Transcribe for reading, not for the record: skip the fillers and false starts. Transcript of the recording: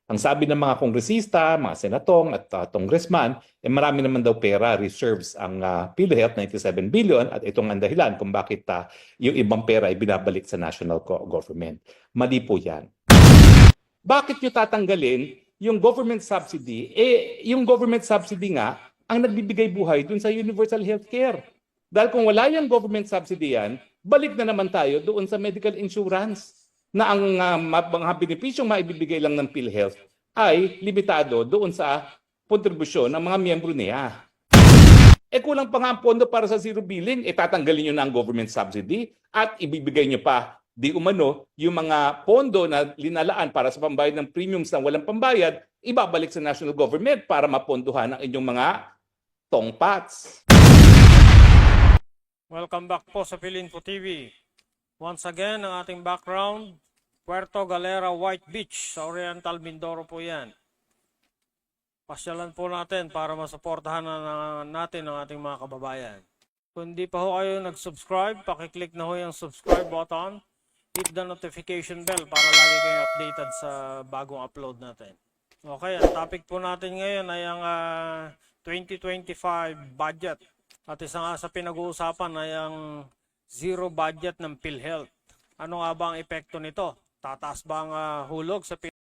Ang sabi ng mga kongresista, mga senatong at congressman, marami naman daw pera, reserves ang PhilHealth, 97 billion, at itong ang dahilan kung bakit yung ibang pera ay binabalik sa national government. Mali po yan. Bakit nyo tatanggalin yung government subsidy? Yung government subsidy nga, ang nagbibigay buhay dun sa universal healthcare. Dahil kung wala yung government subsidy yan, balik na naman tayo doon sa medical insurance na ang mga benepisyong maibibigay lang ng PhilHealth ay limitado doon sa kontribusyon ng mga miyembro niya. Kulang pa nga ang pondo para sa zero billing, tatanggalin nyo na ang government subsidy at ibibigay nyo pa di umano yung mga pondo na linalaan para sa pambayad ng premiums na walang pambayad, ibabalik sa national government para mapondohan ang inyong mga tongpats. Welcome back po sa Philinfo TV. Once again, ang ating background, Puerto Galera, White Beach, sa Oriental Mindoro po yan. Pasyalan po natin para masuportahan natin ang ating mga kababayan. Kung hindi pa ho kayo nag-subscribe, pakiclick na ho yung subscribe button, hit the notification bell para lagi kayong updated sa bagong upload natin. Okay, ang topic po natin ngayon ay ang 2025 budget. At isa nga sa pinag-uusapan ay ang zero budget ng PhilHealth. Ano nga ba ang epekto nito? Tataas ba ang hulog sa